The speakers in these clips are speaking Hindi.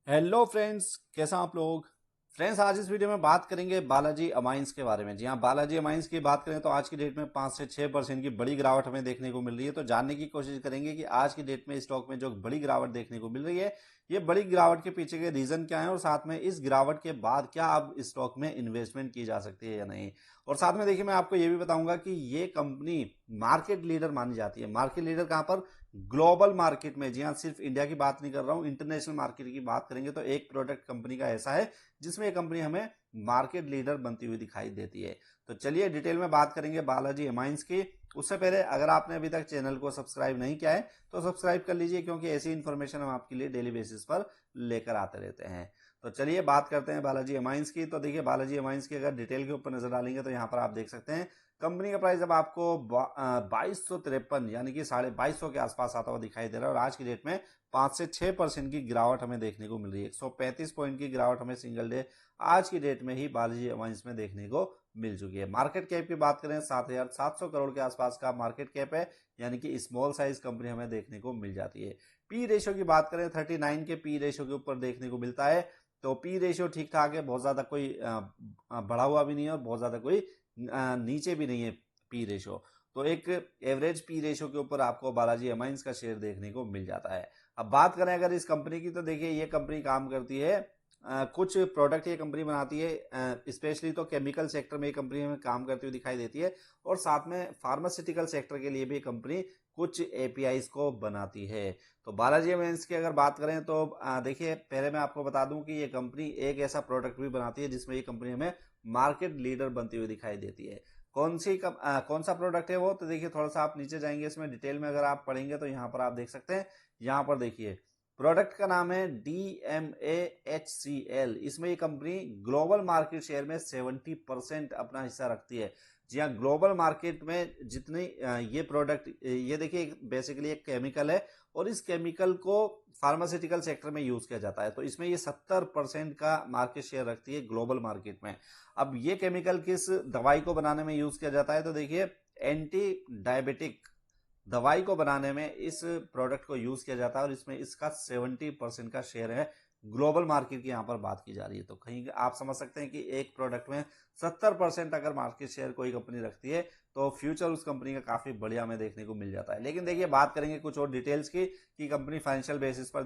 हेलो फ्रेंड्स, कैसा आप लोग। फ्रेंड्स, आज इस वीडियो में बात करेंगे बालाजी अमाइंस के बारे में। जी हाँ, बालाजी अमाइंस की बात करें तो आज की डेट में 5 से 6% की बड़ी गिरावट हमें देखने को मिल रही है। तो जानने की कोशिश करेंगे कि आज की डेट में स्टॉक में जो बड़ी गिरावट देखने को मिल रही है, ये बड़ी गिरावट के पीछे के रीजन क्या है और साथ में इस गिरावट के बाद क्या अब स्टॉक में इन्वेस्टमेंट की जा सकती है या नहीं। और साथ में देखिए, मैं आपको ये भी बताऊंगा कि ये कंपनी मार्केट लीडर मानी जाती है। मार्केट लीडर कहां पर? ग्लोबल मार्केट में। जी हाँ, सिर्फ इंडिया की बात नहीं कर रहा हूं, इंटरनेशनल मार्केट की बात करेंगे तो एक प्रोडक्ट कंपनी का ऐसा है जिसमें ये कंपनी हमें मार्केट लीडर बनती हुई दिखाई देती है। तो चलिए डिटेल में बात करेंगे बालाजी एमाइंस की। उससे पहले अगर आपने अभी तक चैनल को सब्सक्राइब नहीं किया है तो सब्सक्राइब कर लीजिए, क्योंकि ऐसी इन्फॉर्मेशन हम आपके लिए डेली बेसिस पर लेकर आते रहते हैं। तो चलिए बात करते हैं बालाजी एमाइंस की। तो देखिए, बालाजी एमाइंस की अगर डिटेल के ऊपर नजर डालेंगे तो यहाँ पर आप देख सकते हैं कंपनी का प्राइस अब आपको 2253 यानी कि 2250 के आसपास आता हुआ दिखाई दे रहा है। और आज की डेट में 5 से 6% की गिरावट हमें देखने को मिल रही है। 135 पॉइंट की गिरावट हमें सिंगल डे आज की डेट में ही बालाजी अमाइंस में देखने को मिल चुकी है। मार्केट कैप की बात करें 7700 करोड़ के आसपास का मार्केट कैप है, यानी कि स्मॉल साइज कंपनी हमें देखने को मिल जाती है। पी रेशियो की बात करें 39 के पी रेशियो के ऊपर देखने को मिलता है। तो पी रेशियो ठीक ठाक है, बहुत ज्यादा कोई बढ़ा हुआ भी नहीं है और बहुत ज्यादा कोई नीचे भी नहीं है पी रेशो। तो एक एवरेज पी रेशो के ऊपर आपको बालाजी अमाइंस का शेयर देखने को मिल जाता है। अब बात करें अगर इस कंपनी की, तो देखिए ये कंपनी काम करती है, कुछ प्रोडक्ट ये कंपनी बनाती है, स्पेशली तो केमिकल सेक्टर में ये कंपनी हमें काम करती हुई दिखाई देती है। और साथ में फार्मास्यूटिकल सेक्टर के लिए भी कंपनी कुछ एपीआईज को बनाती है। तो बालाजी अमाइंस की अगर बात करें तो देखिए, पहले मैं आपको बता दूं कि ये कंपनी एक ऐसा प्रोडक्ट भी बनाती है जिसमें ये कंपनी हमें मार्केट लीडर बनती हुई दिखाई देती है। कौन सा प्रोडक्ट है वो? तो देखिए, थोड़ा सा आप नीचे जाएंगे, इसमें डिटेल में अगर आप पढ़ेंगे तो यहाँ पर आप देख सकते हैं। यहाँ पर देखिए, प्रोडक्ट का नाम है DMAHCL। इसमें ये कंपनी ग्लोबल मार्केट शेयर में 70% अपना हिस्सा रखती है। जी हाँ, ग्लोबल मार्केट में जितनी ये प्रोडक्ट, ये देखिए बेसिकली एक केमिकल है और इस केमिकल को फार्मास्यूटिकल सेक्टर में यूज किया जाता है। तो इसमें ये 70% का मार्केट शेयर रखती है ग्लोबल मार्केट में। अब ये केमिकल किस दवाई को बनाने में यूज किया जाता है? तो देखिए, एंटी डायबिटिक दवाई को बनाने में इस प्रोडक्ट को यूज किया जाता है और इसमें इसका 70% का शेयर है। ग्लोबल मार्केट की यहाँ पर बात की जा रही है, तो कहीं आप समझ सकते हैं कि एक प्रोडक्ट में 70% अगर मार्केट शेयर कोई कंपनी रखती है तो फ्यूचर उस कंपनी का काफी बढ़िया हमें देखने को मिल जाता है। लेकिन देखिए, बात करेंगे कुछ और डिटेल्स की कि कंपनी फाइनेंशियल बेसिस पर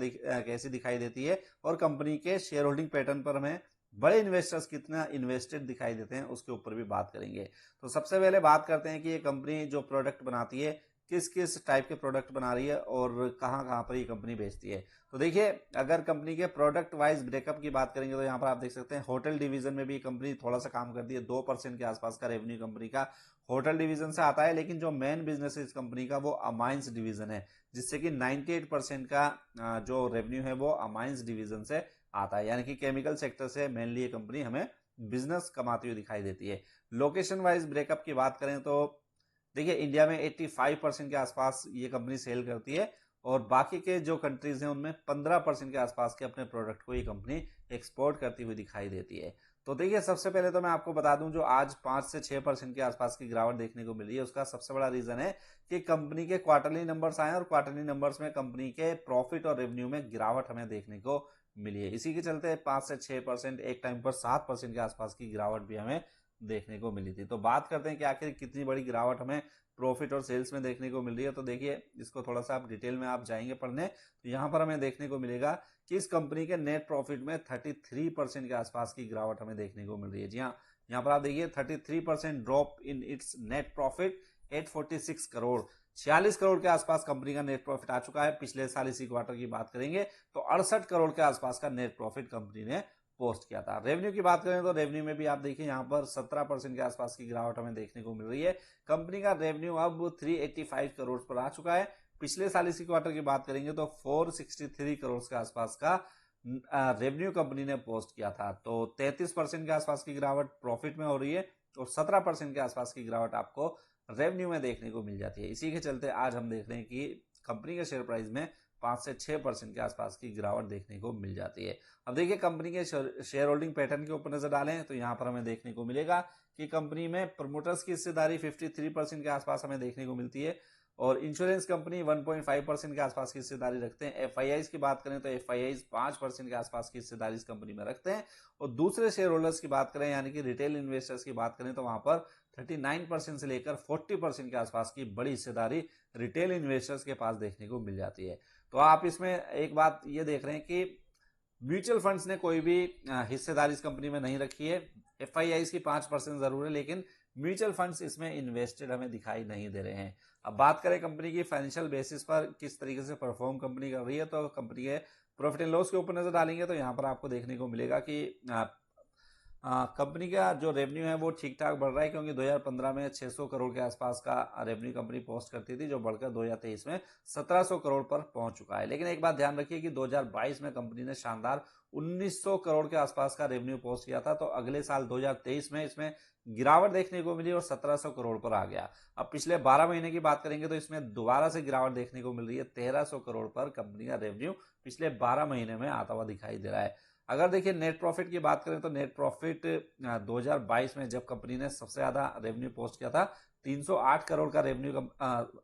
कैसी दिखाई देती है और कंपनी के शेयर होल्डिंग पैटर्न पर हमें बड़े इन्वेस्टर्स कितना इन्वेस्टेड दिखाई देते हैं उसके ऊपर भी बात करेंगे। तो सबसे पहले बात करते हैं कि ये कंपनी जो प्रोडक्ट बनाती है किस किस टाइप के प्रोडक्ट बना रही है और कहाँ कहाँ पर ये कंपनी बेचती है। तो देखिए, अगर कंपनी के प्रोडक्ट वाइज ब्रेकअप की बात करेंगे तो यहाँ पर आप देख सकते हैं होटल डिवीजन में भी कंपनी थोड़ा सा काम करती है। 2% के आसपास का रेवेन्यू कंपनी का होटल डिवीजन से आता है। लेकिन जो मेन बिजनेस है इस कंपनी का वो अमाइंस डिवीजन है, जिससे कि 98% का जो रेवेन्यू है वो अमाइंस डिवीजन से आता है। यानी कि केमिकल सेक्टर से मेनली ये कंपनी हमें बिजनेस कमाती हुई दिखाई देती है। लोकेशन वाइज ब्रेकअप की बात करें तो देखिए, इंडिया में 85% के आसपास ये कंपनी सेल करती है और बाकी के जो कंट्रीज हैं उनमें 15% के आसपास के अपने प्रोडक्ट को ये कंपनी एक्सपोर्ट करती हुई दिखाई देती है। तो देखिए, सबसे पहले तो मैं आपको बता दूं, जो आज 5 से 6% के आसपास की गिरावट देखने को मिली है उसका सबसे बड़ा रीजन है कि कंपनी के क्वार्टरली नंबर्स आए और क्वार्टरली नंबर्स में कंपनी के प्रॉफिट और रेवेन्यू में गिरावट हमें देखने को मिली है। इसी के चलते 5 से 6%, एक टाइम पर 7% के आसपास की गिरावट भी हमें देखने को मिली थी। तो बात करते हैं कि आखिर कितनी बड़ी गिरावट हमें प्रॉफिट और सेल्स में देखने को मिल रही है। तो देखिए, इसको थोड़ा सा आप डिटेल में आप जाएंगे पढ़ने तो यहाँ पर हमें देखने को मिलेगा कि इस कंपनी के नेट प्रॉफिट में 33% के आसपास की गिरावट हमें देखने को मिल रही है। जी हाँ, यहाँ पर आप देखिए 33% drop in its net profit, 846 crore, 46 crore के आसपास कंपनी का नेट प्रॉफिट आ चुका है। पिछले साल इसी क्वार्टर की बात करेंगे तो 68 करोड़ के आसपास का नेट प्रॉफिट कंपनी ने पोस्ट किया था। रेवेन्यू की बात करें तो रेवेन्यू में भी आप देखिए यहाँ पर 17% के आसपास की गिरावट हमें देखने को मिल रही है। कंपनी का रेवेन्यू अब 385 करोड़ पर आ चुका है। पिछले साल इसी क्वार्टर की बात करेंगे तो 463 करोड़ के आसपास का रेवेन्यू कंपनी ने पोस्ट किया था। तो 33% के आसपास की गिरावट प्रॉफिट में हो रही है और 17% के आसपास की गिरावट आपको रेवेन्यू में देखने को मिल जाती है। इसी के चलते आज हम देख रहे हैं कि कंपनी के शेयर प्राइस में 5 से 6% के आसपास की गिरावट देखने को मिल जाती है। अब देखिए, कंपनी के शेयर होल्डिंग पैटर्न के ऊपर नजर डालें तो यहाँ पर हमें देखने को मिलेगा कि कंपनी में प्रमोटर्स की हिस्सेदारी 53% के आसपास हमें देखने को मिलती है और इंश्योरेंस कंपनी 1.5% के आसपास की हिस्सेदारी रखते हैं। एफआईआईज की बात करें तो एफआईआईज 5% के आसपास की हिस्सेदारी इस कंपनी में रखते हैं। और दूसरे शेयर होल्डर्स की बात करें यानी कि रिटेल इन्वेस्टर्स की बात करें तो वहां पर 39% से लेकर 40% के आसपास की बड़ी हिस्सेदारी रिटेल इन्वेस्टर्स के पास देखने को मिल जाती है। तो आप इसमें एक बात ये देख रहे हैं कि म्यूचुअल फंड्स ने कोई भी हिस्सेदारी इस कंपनी में नहीं रखी है। एफआईआईज की 5% जरूर है, लेकिन म्यूचुअल फंड्स इसमें इन्वेस्टेड हमें दिखाई नहीं दे रहे हैं। अब बात करें कंपनी की फाइनेंशियल बेसिस पर किस तरीके से परफॉर्म कंपनी कर रही है, तो कंपनी के प्रॉफिट एंड लॉस के ऊपर नजर डालेंगे तो यहाँ पर आपको देखने को मिलेगा कि कंपनी का जो रेवेन्यू है वो ठीक ठाक बढ़ रहा है, क्योंकि 2015 में 600 करोड़ के आसपास का रेवेन्यू कंपनी पोस्ट करती थी, जो बढ़कर 2023 में 1700 करोड़ पर पहुंच चुका है। लेकिन एक बात ध्यान रखिए कि 2022 में कंपनी ने शानदार 1900 करोड़ के आसपास का रेवेन्यू पोस्ट किया था, तो अगले साल 2023 में इसमें गिरावट देखने को मिली और 1700 करोड़ पर आ गया। अब पिछले 12 महीने की बात करेंगे तो इसमें दोबारा से गिरावट देखने को मिल रही है। 1300 करोड़ पर कंपनी का रेवेन्यू पिछले 12 महीने में आता हुआ दिखाई दे रहा है। अगर देखिए नेट प्रॉफिट की बात करें तो नेट प्रॉफिट 2022 में जब कंपनी ने सबसे ज्यादा रेवेन्यू पोस्ट किया था, 308 करोड़ का रेवेन्यू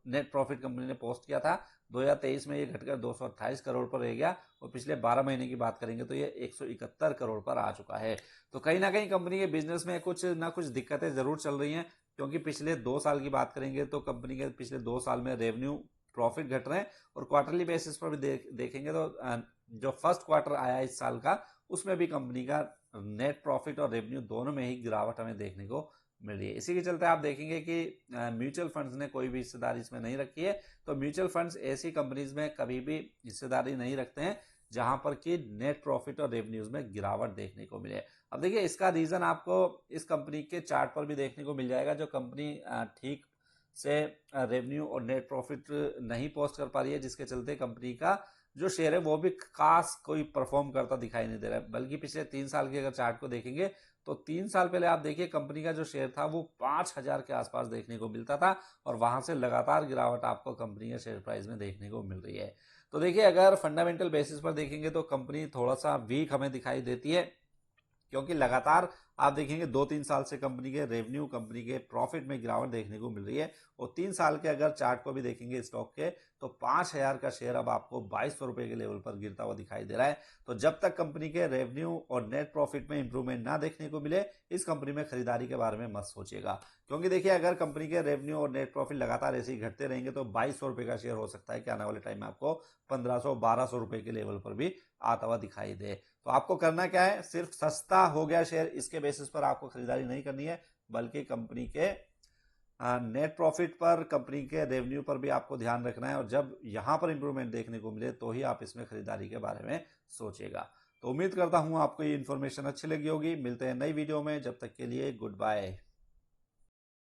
नेट प्रॉफिट कंपनी ने पोस्ट किया था। 2023 में ये घटकर 228 करोड़ पर रह गया और पिछले 12 महीने की बात करेंगे तो ये 171 करोड़ पर आ चुका है। तो कहीं ना कहीं कंपनी के बिजनेस में कुछ ना कुछ दिक्कतें जरूर चल रही हैं, क्योंकि पिछले 2 साल की बात करेंगे तो कंपनी के पिछले 2 साल में रेवेन्यू प्रॉफिट घट रहे हैं और क्वार्टरली बेसिस पर भी देखेंगे तो जो फर्स्ट क्वार्टर आया इस साल का, उसमें भी कंपनी का नेट प्रॉफिट और रेवेन्यू दोनों में ही गिरावट हमें देखने को मिल रही है। इसी के चलते आप देखेंगे कि म्यूचुअल फंड्स ने कोई भी हिस्सेदारी इसमें नहीं रखी है। तो म्यूचुअल फंड्स ऐसी कंपनीज में कभी भी हिस्सेदारी नहीं रखते हैं जहां पर कि नेट प्रॉफिट और रेवेन्यूज में गिरावट देखने को मिले। अब देखिए इसका रीजन आपको इस कंपनी के चार्ट पर भी देखने को मिल जाएगा। जो कंपनी ठीक से रेवेन्यू और नेट प्रॉफिट नहीं पोस्ट कर पा रही है, जिसके चलते कंपनी का जो शेयर है वो भी खास कोई परफॉर्म करता दिखाई नहीं दे रहा है। बल्कि पिछले 3 साल के अगर चार्ट को देखेंगे तो 3 साल पहले आप देखिए कंपनी का जो शेयर था वो 5000 के आसपास देखने को मिलता था और वहां से लगातार गिरावट आपको कंपनी के शेयर प्राइस में देखने को मिल रही है। तो देखिए अगर फंडामेंटल बेसिस पर देखेंगे तो कंपनी थोड़ा सा वीक हमें दिखाई देती है, क्योंकि लगातार आप देखेंगे 2-3 साल से कंपनी के रेवेन्यू, कंपनी के प्रॉफिट में गिरावट देखने को मिल रही है। और 3 साल के अगर चार्ट को भी देखेंगे स्टॉक के, तो 5000 का शेयर अब आपको 2200 रुपए के लेवल पर गिरता हुआ दिखाई दे रहा है। तो जब तक कंपनी के रेवेन्यू और नेट प्रॉफिट में इंप्रूवमेंट ना देखने को मिले, इस कंपनी में खरीदारी के बारे में मत सोचिएगा। क्योंकि देखिए अगर कंपनी के रेवेन्यू और नेट प्रॉफिट लगातार ऐसे ही घटते रहेंगे तो 2200 रुपए का शेयर हो सकता है कि आने वाले टाइम में आपको 1500-1200 रुपए के लेवल पर भी आता हुआ दिखाई दे। तो आपको करना क्या है, सिर्फ सस्ता हो गया शेयर इसके बेसिस पर आपको खरीदारी नहीं करनी है, बल्कि कंपनी के नेट प्रॉफिट पर, कंपनी के रेवेन्यू पर भी आपको ध्यान रखना है। और जब यहां पर इंप्रूवमेंट देखने को मिले तो ही आप इसमें खरीदारी के बारे में सोचेगा। तो उम्मीद करता हूं आपको ये इन्फॉर्मेशन अच्छी लगी होगी। मिलते हैं नई वीडियो में, जब तक के लिए गुड बाय।